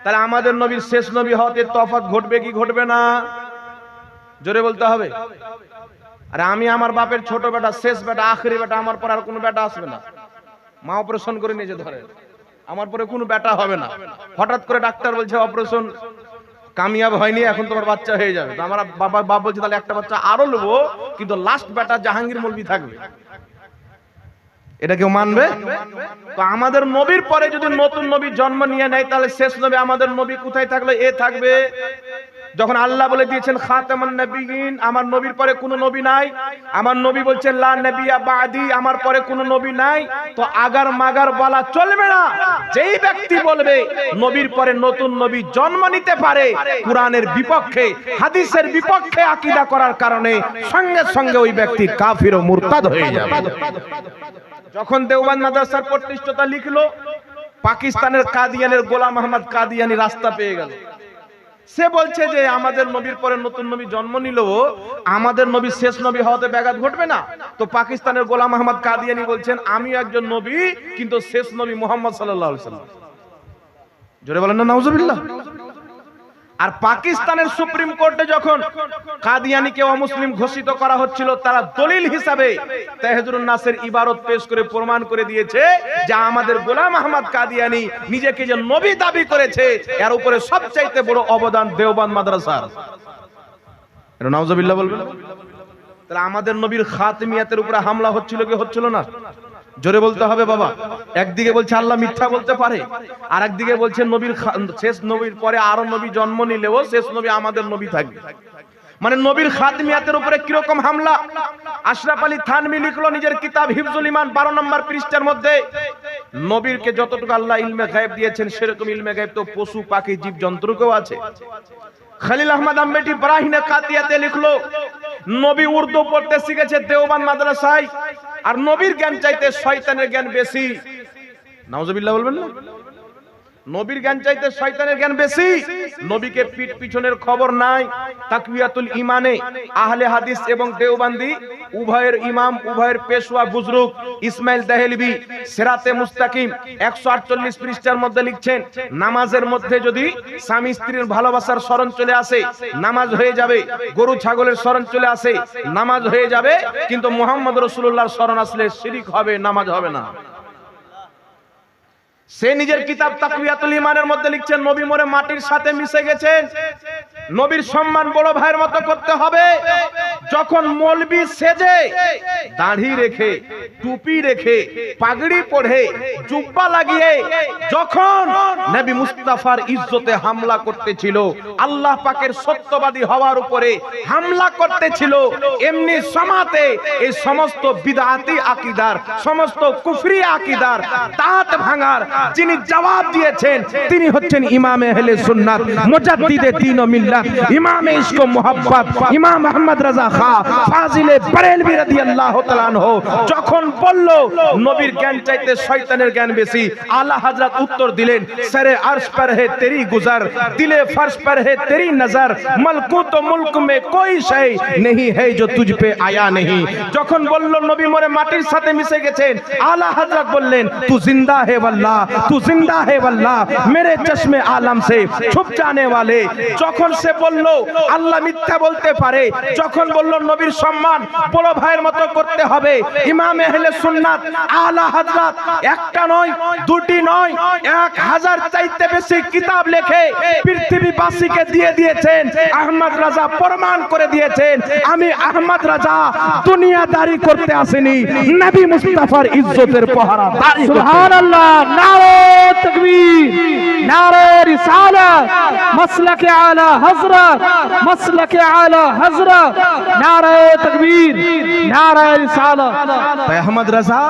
তাহলে আমাদের নবীর শেষ নবী হওয়াতে তফাৎ ঘটবে কি ঘটবে না? জোরে বলতে হবে। আরে আমি আমার বাপের ছোট বেটা, শেষ বেটা, আখেরি বেটা, আমার পর আর কোনো বেটা আসবে না। মা অপারেশন করে নিয়েছে, ধরে আমার পরে কোনো বেটা হবে না। হঠাৎ করে ডাক্তার বলছে অপারেশন কামিয়াব হয়নি, এখন তোমার বাচ্চা হয়ে যাবে। তো আমার বাপ বলছে তাহলে একটা বাচ্চা আরো নেবো, কিন্তু লাস্ট বেটা জাহাঙ্গীর মৌলভী থাকবে। এটা কেউ মানবে? তো আমাদের নবীর পরে যদি নতুন নবী জন্ম নিয়ে নেয়, তাহলে শেষ নবী আমাদের নবী কোথায় থাকলো? এ থাকবে। যখন আল্লাহ বলে দিয়েছেন খাতামুন নবিয়্যিন, আমার নবীর পরে কোনো নবী নাই, আমার নবী বলছেন লা নবিয়্যা বাদি, আমার পরে কোনো নবী নাই, তো আগার মাগার বলা চলবে না। যেই ব্যক্তি বলবে নবীর পরে নতুন নবী জন্ম নিতে পারে, কোরআনের বিপক্ষে, হাদিসের বিপক্ষে আকীদা করার কারণে সঙ্গে সঙ্গে ওই ব্যক্তি কাফির ও মুরতাদ হয়ে যাবে। যখন দেওবন্দ মাদ্রাসার প্রতিষ্ঠাতা লিখলো, পাকিস্তানের কাদিয়ানের গোলাম আহমদ কাদিয়ানি রাস্তা পেয়ে গেল। সে বলছে যে আমাদের নবীর পরে নতুন নবী জন্ম নিলেও আমাদের নবী শেষ নবী হওয়াতে ব্যাঘাত ঘটবে না। তো পাকিস্তানের গোলাম আহমদ কাদিয়ানি বলছেন আমি একজন নবী, কিন্তু শেষ নবী মুহাম্মদ সাল্লাল্লাহু আলাইহি ওয়াসাল্লাম। জোরে বলেন না নাউজুবিল্লাহ। আর পাকিস্তানের সুপ্রিম কোর্টে যখন কাদিয়ানীকে অমুসলিম ঘোষিত করা হচ্ছিল, তারা দলিল হিসাবে তাহেজুরুন নাসের ইবারত পেশ করে প্রমাণ করে দিয়েছে যে আমাদের গোলাম আহমদ কাদিয়ানী নিজেকে যে নবী দাবি করেছে, এর উপরে সবচাইতে বড় অবদান দেওবন্দ মাদ্রাসার। এটা নাউজুবিল্লাহ বলবেন। তাহলে আমাদের নবীর খাতমিয়াতের উপরে হামলা হচ্ছিল কি হচ্ছিল না? জোরে বলতে হবে বাবা। একদিকে বলছে আল্লাহ মিথ্যা বলতে পারে, আর একদিকে বলছে নবীর শেষ নবীর পরে আরো নবী জন্ম নিলেও শেষ নবী আমাদের নবী থাকবে। মানে নবীর খাতমিয়াতের উপরে কিরকম হামলা। আশরাফ আলী থানভী লিখলো নিজের কিতাব হিফজুল ঈমান 12 নম্বর পৃষ্ঠার মধ্যে, নবীরকে যতটুকু আল্লাহ ইলমে গায়েব দিয়েছেন সেরকম ইলমে গায়েব তো পশু পাখি জীব জন্তুকেও আছে। খলিল আহমদ আম্বেটি বারাহিনে কাতিয়াতে লিখলো নবী উর্দু পড়তে শিখেছে দেওবন্দ মাদ্রাসায়, আর নবীর জ্ঞান চাইতে শয়তানের জ্ঞান বেশি। নাউজুবিল্লাহ বলবেন না? নবীর জ্ঞান চাইতে শয়তানের জ্ঞান বেশি। নবীকে পিঠ পিছনের খবর নাই। তাকওয়াতুল ঈমানে আহলে হাদিস এবং দেওবন্দি উভয়ের ইমাম, উভয়ের পেশওয়া বুজরুগ ইসমাইল দেহলভি সিরাতে মুস্তাকিম 148 পৃষ্ঠার মধ্যে লিখছেন, নামাজের মধ্যে যদি স্বামী স্ত্রীর ভালোবাসার স্মরণ চলে আসে নামাজ হয়ে যাবে, গরু ছাগলের স্মরণ চলে আসে নামাজ হয়ে যাবে, কিন্তু মুহাম্মদ রাসূলুল্লাহর স্মরণ আসলে শিরক হবে, নামাজ হবে না। সে নিজের কিতাব তাকওয়াতুল ঈমানের মধ্যে লিখছেন নবী মরে মাটির সাথে মিশে গেছেন, নবীর সম্মান বড় ভাইয়ের মতো করতে হবে। যখন মৌলবি সেজে দাড়ি রেখে টুপি রেখে পাগড়ি পরে জুব্বা লাগিয়ে যখন নবী মুস্তাফার ইজ্জতে হামলা করতেছিল, আল্লাহ পাকের সত্যবাদী হওয়ার উপরে হামলা করতেছিল, এমনি সমাতে এই সমস্ত বিদআতি আকীদার, সমস্ত কুফরি আকীদার দাঁত ভাঙার যিনি জবাব দিয়েছেন তিনি হচ্ছেন ইমাম আহলে সুন্নাত, মুজাদ্দিদে দ্বীন ও মিল্লাত, ইমাম ইশক ও মুহাব্বত, ইমাম আহমদ রাজা খাঁ ফাজিলে বরেলভী রাদিয়াল্লাহু তাআলা আনহু। যখন বলল নবীর জ্ঞান চাইতে শয়তানের জ্ঞান বেশি, আলা হযরত উত্তর দিলেন, সরে আরশ पर है तेरी गुजर, दिले फर्श पर है तेरी नजर, मलकुत ও মুলক में कोई शय नहीं है जो तुझ पे आया नहीं। যখন বলল নবী মরে মাটির সাথে মিশে গেছেন, আলা হযরত বললেন তু জিন্দা है वल्लाह, तू जिंदा है वल्लाह, मेरे चश्मे आलम से छुप जाने वाले। যখন সে বলল আল্লাহ মিথ্যা বলতে পারে, যখন বলল নবীর সম্মান বড় ভাইয়ের মতো করতে হবে, ইমাম আহলে সুন্নাত আলা হযরত একটা নয় দুটি নয় 1000 চাইতে বেশি কিতাব লিখে পৃথিবীবাসীকে দিয়ে দিয়েছেন। আহমদ রাজা প্রমাণ করে দিয়েছেন আমি আহমদ রাজা দুনিয়াদারি করতে আসিনি, নবী মুস্তাফার ইজ্জতের পাহারাদারি। সুবহানাল্লাহ, নারে তাকবীর, নারে রিসালাত, মাসলাকে আলা হযরত, মাসলাকে আলা হযরত, নারে তাকবীর, নারে রিসালাত। তাই আহমদ রাজা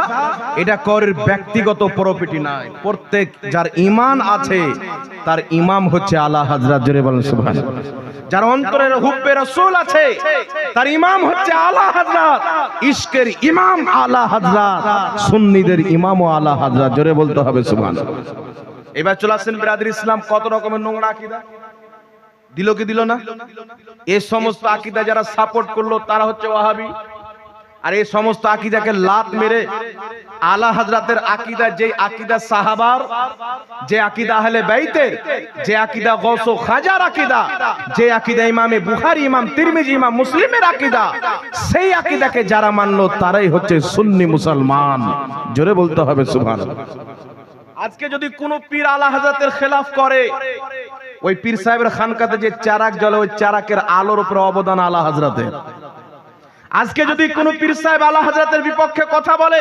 এটা করের ব্যক্তিগত প্রপার্টি নয়, প্রত্যেক যার ঈমান আছে তার ইমাম হচ্ছে আলা হযরত। জোরে বলেন সুবহানাল্লাহ। যার অন্তরের হুব্বে রাসূল আছে তার ইমাম হচ্ছে আলা হযরত, ইশকের ইমাম আলা হযরত, সুন্নিদের ইমামও আলা হযরত। জোরে বলতে হবে সুবহানাল্লাহ। এবার চলে আসেন বিরাদর ইসলাম, কত রকমের নোংরা আকীদা দিল কি দিল না? এই সমস্ত আকীদা যারা সাপোর্ট করলো তারা হচ্ছে ওয়াহাবি, আর এই সমস্ত আকীদাকে লাত মেরে আলা হযরতের আকীদা, যে আকীদা সাহাবার, যে আকীদা আহলে বাইতের, যে আকীদা গৌস ও খাজার আকীদা, যে আকীদা ইমামে বুখারী, ইমাম তিরমিজি, ইমাম মুসলিমের আকীদা, সেই আকীদাকে যারা মানলো তারাই হচ্ছে সুন্নি মুসলমান। জোরে বলতে হবে সুবহানাল্লাহ। আজকে যদি কোনো পীর আলা হযরতের খেলাফ করে, ওই পীর সাহেবের খানকাতে যে চারাক জ্বলে ওই চারাকের আলোর উপরে অবদান আলা হযরতের। আজকে যদি কোনো পীর সাহেব আলা হযরতের বিপক্ষে কথা বলে,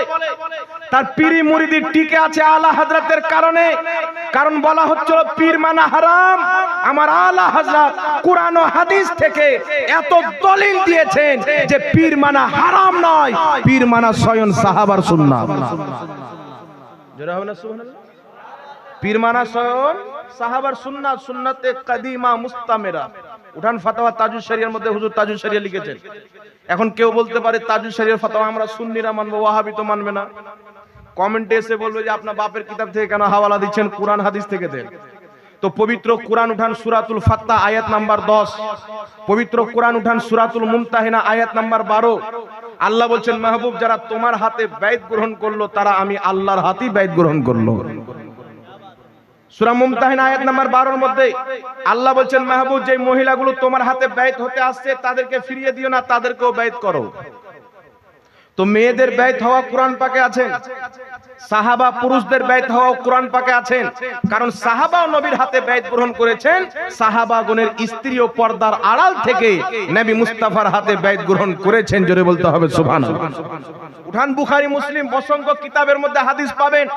তার পীরি মুরিদি টিকে আছে আলা হযরতের কারণে। কারণ বলা হচ্ছিল পীর মানা হারাম, আমার আলা হযরত কুরআন ও হাদিস থেকে এত দলিল দিয়েছেন যে পীর মানা হারাম নয়, পীর মানা স্বয়ং সাহাবার সুন্নাত। জোরে হবে না সুবহানাল্লাহ? পীর মানা স্বয়ং সাহাবার সুন্নাত, সুন্নাতে কাদিমা মুস্তামেরা। উঠান ফাতাওয়া তাজুল শরিয়ার মধ্যে হুজুর তাজুল শরিয়া লিখেছেন। এখন কেউ বলতে পারে তাজুল শরিয়ার ফাতাওয়া আমরা সুন্নিরা মানবো, ওয়াহাবি তো মানবে না। কমেন্টে এসে বলবে যে আপনার বাপের কিতাব থেকে কেন হাওয়ালা দিচ্ছেন, কুরআন হাদিস থেকে দেন। তো পবিত্র কুরআন উঠান সূরাতুল ফাত্তা আয়াত নাম্বার 10, পবিত্র কুরআন উঠান সূরাতুল মুমতাহিনা আয়াত নাম্বার 12। আল্লাহ বলছেন মাহবুব যারা তোমার হাতে বাইত গ্রহণ করলো তারা আমি আল্লাহর হাতেই বাইত গ্রহণ করলো। সূরা মুমতাহিনা আয়াত নাম্বার 12 এর মধ্যে আল্লাহ বলছেন, মাহবুব যে মহিলাগুলো তোমার হাতে বাইত হতে আসছে তাদেরকে ফিরিয়ে দিও না, তাদেরকেও বাইত করো। তো মেয়েদের বাইত হওয়া কোরআন পাকে আছেন, সাহাবা পুরুষদের বাইত হওয়া কোরআন পাকে আছেন। কারণ সাহাবা নবীর হাতে বাইত গ্রহণ করেছেন, সাহাবাগণের স্ত্রী ও পর্দার আড়াল থেকে নবী মুস্তাফার হাতে বাইত গ্রহণ করেছেন। জোরে বলতে হবে সুবহানাল্লাহ। উঠান বুখারী মুসলিম অসংখ্য কিতাবের মধ্যে হাদিস পাবেন।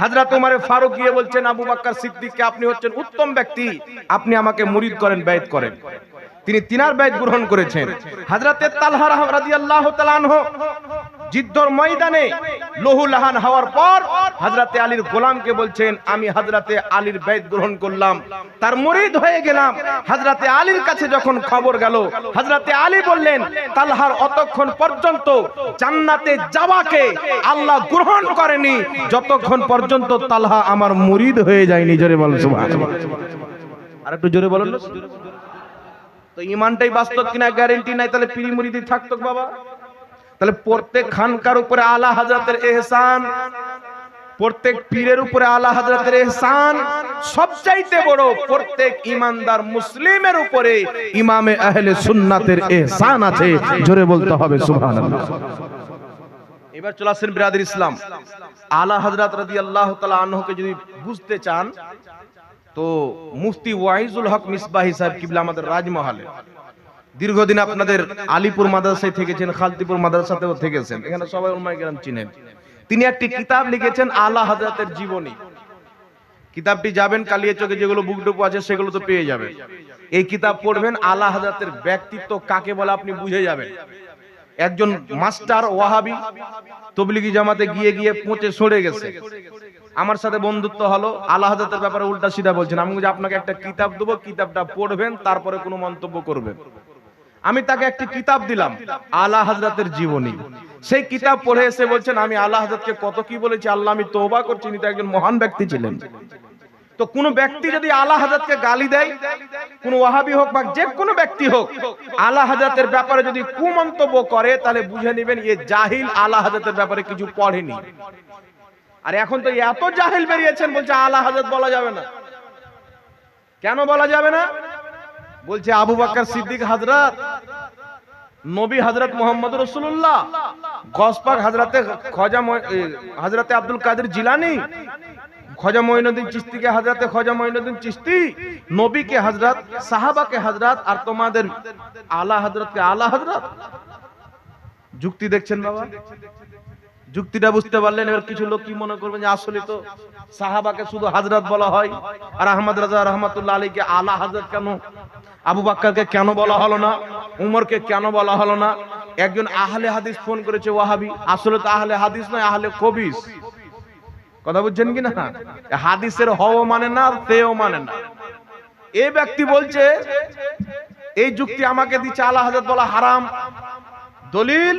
হযরত ওমর ফারুক গিয়ে বলছেন আবু বকর সিদ্দিককে, আপনি হচ্ছেন উত্তম ব্যক্তি, আপনি আমাকে মুরিদ করেন, বাইত করেন। তিনি তিনার বাইত গ্রহণ করেছেন। হযরত তালহা রাদিয়াল্লাহু তাআলা আনহু জিদ্দর ময়দানে লহুলাহান হওয়ার পর হযরত আলীর গোলামকে বলছেন, আমি হযরত আলীর বাইত গ্রহণ করলাম, তার মুরিদ হয়ে গেলাম। হযরত আলীর কাছে যখন খবর গেল, হযরত আলী বললেন, তালহার অতক্ষণ পর্যন্ত জান্নাতে যাওয়াকে আল্লাহ গ্রহণ করেনি যতক্ষণ পর্যন্ত তালহা আমার মুরিদ হয়ে যায়নি। জোরে বলেন সুবহানাল্লাহ। আর একটু জোরে বলেন না। তো ঈমানটাই বাস্তব কিনা গ্যারান্টি নাই, তাহলে পীর মুরিদি থাকতো বাবা। তাহলে প্রত্যেক খানকার উপরে আলা হযরতের ইহসান, প্রত্যেক পীরের উপরে আলা হযরতের ইহসান, সবচাইতে বড় প্রত্যেক ঈমানদার মুসলিমের উপরে ইমামে আহলে সুন্নাতের ইহসান আছে। জোরে বলতে হবে সুবহানাল্লাহ। এবার চলে আসেন বিরাদর ইসলাম, আলা হযরত রাদিয়াল্লাহু তাআলা আনহুকে যদি বুঝতে চান তো মুফতি ওয়াইজুল হক মিসবাহি সাহেব কিবলা আমাদের রাজমহলে দীর্ঘদিন আপনাদের আলীপুর মাদ্রাসায় থেকেছেন, খালতিপুর মাদ্রাসাতেও থেকেছেন, এখানে সবাই উলামায়ে কেরাম চিনেন। তিনি একটি কিতাব লিখেছেন আলা হযরতের জীবনী। কিতাবটি যাবেন কালিয়াচকে, যেগুলো বুকডুপু আছে সেগুলো তো পেয়ে যাবেন। এই কিতাব পড়বেন, আলা হযরতের ব্যক্তিত্ব কাকে বলে আপনি বুঝে যাবেন। একজন মাস্টার ওয়াহাবি তবলিগি জামাতে গিয়ে গিয়ে পচে সরে গেছে, আমার সাথে বন্ধুত্ব হলো, আলা হযরতের ব্যাপারে উল্টা সিধা বলছেন। আমি বলছি আপনাকে একটা কিতাব দেবো, কিতাবটা পড়বেন, তারপরে কোনো মন্তব্য করবেন। আমি তাকে একটি কিতাব দিলাম আলা হযরতের জীবনী। সেই কিতাব পড়ে এসে বলছেন, আমি আলা হযরতকে কত কি বলেছি, আল্লাহ আমি তওবা করছি, তিনি তো একজন মহান ব্যক্তি ছিলেন। তো কোন ব্যক্তি যদি আলা হযরতকে গালি দেয়, কোন ওয়াহাবি হোক বা যে কোনো ব্যক্তি হোক, আলা হযরতের ব্যাপারে যদি কুমন্তব্য করে, তাহলে বুঝে নেবেন এ জাহিল, আলা হযরতের ব্যাপারে কিছু পড়েনি। আর এখন তো এত জাহিল বেরিয়েছেন, বলছে আলা হযরত বলা যাবে না। কেন বলা যাবে না? বলছে আবু বকর সিদ্দিক হযরত, নবী হযরত মুহাম্মদ রাসূলুল্লাহ, গসপাক হযরতে আব্দুল কাদের জিলানী, খ্বাজা মঈনুদ্দিন চিশতিকে হযরতে খ্বাজা মঈনুদ্দিন চিশতি, নবীকে হযরত, সাহাবাকে হযরত, আর তোমাদের আলা হযরতকে আলা হযরত। যুক্তি দেখছেন বাবা? যুক্তিটা বুঝতে পারলেন? এবার কিছু লোক কি মনে করবেন যে আসলে তো সাহাবাকে শুধু হযরত বলা হয়, আর আহমদ রাজা রাহমাতুল্লাহ আলাইহিকে আলা হযরত কেন, আবু বকরকে কেন বলা হলো না, উমরকে কেন বলা হলো না? একজন আহলে হাদিস ফোন করেছে ওয়াহাবি, আসলে তো আহলে হাদিস নয়, আহলে কবিস। কথা বুঝছেন কি না? হাদিসের হও মানে না, তেও মানে না। এই ব্যক্তি বলছে, এই যুক্তি আমাকে দিচ্ছে আলা হযরত বলা হারাম। দলিল,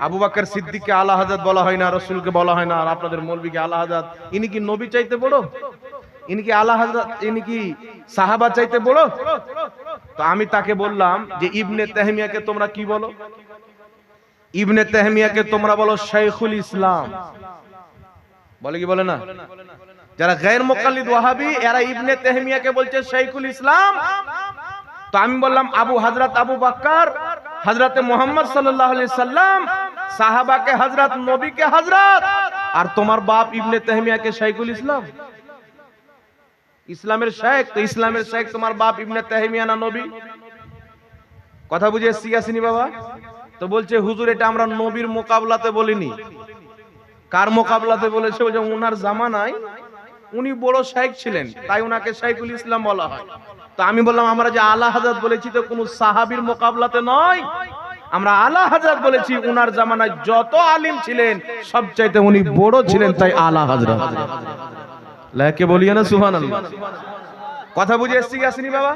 আবু বকর সিদ্দিককে আলা হযরত বলা হয় না, রাসূলকে বলা হয় না, আর আপনাদের মৌলবীকে আলা হযরত। ইনি কি নবী চাইতে বড়? ইনি কি আলা হযরত, ইনি কি সাহাবা চাইতে বড়? তো আমি তাকে বললাম যে ইবনে তাহমিয়াকে তোমরা কি বলো? ইবনে তাহমিয়াকে তোমরা বলো শাইখুল ইসলাম। বলে কি বলে না? যারা গায়র মুকাল্লিদ ওয়াহাবি, এরা ইবনে তাহমিয়াকে বলছে শাইখুল ইসলাম। তো আমি বললাম হযরত আবু বকর, হযরতে মুহাম্মদ সাল্লাল্লাহু আলাইহি সাল্লাম, সাহাবাকে হযরত, নবীকে হযরত, আর তোমার বাপ ইবনে তাহমিয়াকে শাইখুল ইসলাম। ইসলামের শেখ, তো ইসলামের শেখ তোমার বাপ ইবনে তাহমিয়া না নবী? কথা বুঝে শিখাসিনি বাবা? তো বলছে হুজুর এটা আমরা নবীর মোকাবলাতে বলিনি। কার মোকাবলাতে বলেছে? বলছে উনার জামানায় উনি বড় শেখ ছিলেন, তাই উনাকে শাইখুল ইসলাম বলা হয়। তো আমি বললাম আমরা যে আলা হযরত বলেছি তো কোন সাহাবীর মোকাবলাতে নয়, আমরা আলা হযরত বলেছি উনার জামানায় যত আলিম ছিলেন সবচাইতে উনি বড় ছিলেন, তাই আলা হযরত। লাকে বলিয়ে না সুবহানাল্লাহ। কথা বুঝে এসছি আসেনি বাবা?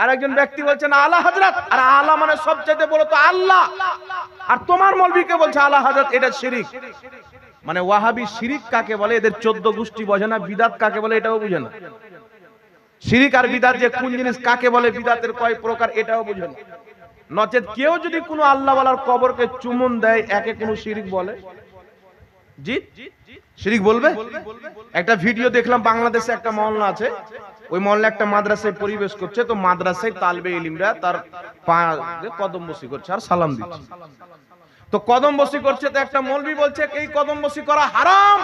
আর একজন ব্যক্তি বলছেন আলা হযরত, আর আলা মানে সবচাইতে বড় তো আল্লাহ, আর তোমার মৌলবীকে বলছে আলা হযরত, এটা শিরিক। মানে ওয়াহাবি শিরিক কাকে বলে এদের 14 গোষ্ঠী বোঝে না, বিদাত কাকে বলে এটাও বুঝে না। শিরিক আর বিদাত যে কোন জিনিস, কাকে বলে, বিদাতের কয় প্রকার, এটাও বুঝে না। নচেত কেউ যদি কোনো আল্লাহ ওয়ালার কবরকে চুমুন দেয়, একে কোনো শিরিক বলে? জি, শিরিক বলবে? একটা ভিডিও দেখলাম, বাংলাদেশে একটা মহল্লা আছে, ওই মহল্লা একটা মাদ্রাসায় পরিবেশ করছে, তো মাদ্রাসায় তালবে ইলিমরা তার পা কদম বসি করছে আর সালাম দিচ্ছে। তো কদম বসি করছে, তো একটা মৌলবি বলছে এই কদম বসি করা হারাম,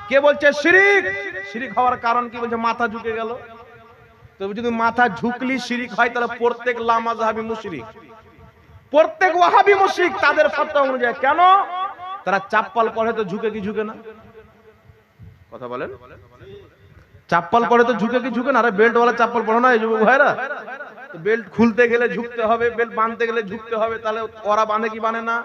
কে বলছে শিরিক। শিরিক হওয়ার কারণ কি? বলছে মাথা ঝুঁকে গেল। তো যদি মাথা ঝুঁকলি শিরিক হয়, তাহলে প্রত্যেক লামাযহাবি মুশরিক, প্রত্যেক ওয়াহাবি মুশরিক তাদের ফতোয়া অনুযায়ী। কেন? তারা চাপ্পাল পরে তো ঝুঁকে কি ঝুঁকে না? কথা বলেন। চাপ্পাল পরে তো ঝুঁকে কি ঝুঁকে না? আরে বেল্ট ওয়ালা চাপ্পাল পরো না এই যুবক ভাইরা? বেল্ট খুলতে গেলে ঝুঁকতে হবে, বেল্ট বাঁধতে গেলে ঝুঁকতে হবে, তাহলে ওরা বাঁধে কি বাঁধে না?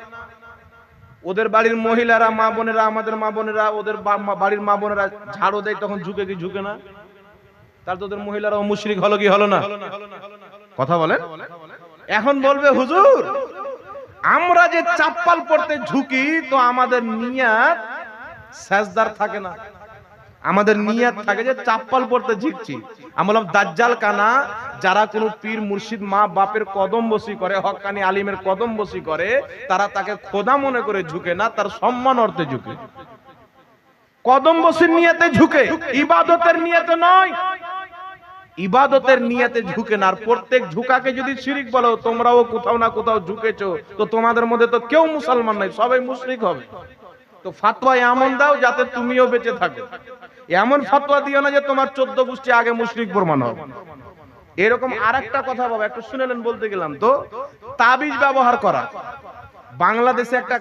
ওদের বাড়ির মহিলারা, মা বোনেরা, আমাদের মা বোনেরা, ওদের বাড়ির মা বোনেরা ঝাড়ু দেয়, তখন ঝুঁকে কি ঝুঁকে না? তাহলে তো ওদের মহিলারাও মুশরিক হলো কি হলো না? কথা বলেন। এখন বলবে হুজুর আমরা যে চাপ্পাল পরতে ঝুঁকি, তো আমাদের নিয়াত সাজদার থাকে না, আমাদের নিয়াত থাকে যে চাপ্পাল পরতে ঝুঁকছি। আমি বললাম দাজ্জাল কানা যারা কোনো পীর মুর্শিদ মা বাপের কদম বসি করে, হক্কানি আলিমের কদম বসি করে, তারা তাকে খোদা মনে করে ঝুঁকে না, তার সম্মান অর্থে ঝুঁকে। কদম বসির নিয়তে ঝুঁকে, ইবাদতের নিয়তে নয়। ইবাদতের নিয়তে ঝুঁকে না। আর প্রত্যেক ঝুঁকাকে যদি শিরিক বলো, তোমরাও কোথাও না কোথাও ঝুঁকেছো, তো তোমাদের মধ্যে তো কেউ মুসলমান নাই, সবাই মুশরিক হবে। তো ফাতোয়া এমন দাও যাতে তুমিও বেঁচে থাকো। এমন ফাতোয়া দিও না যে তোমার 14 গোষ্ঠী আগে মুশরিক প্রমাণ হবে। এরকম আরেকটা কথা বাবা একটু শুনেলেন, বলতে গেলাম তো, তাবিজ ব্যবহার করা। বাংলাদেশে একটা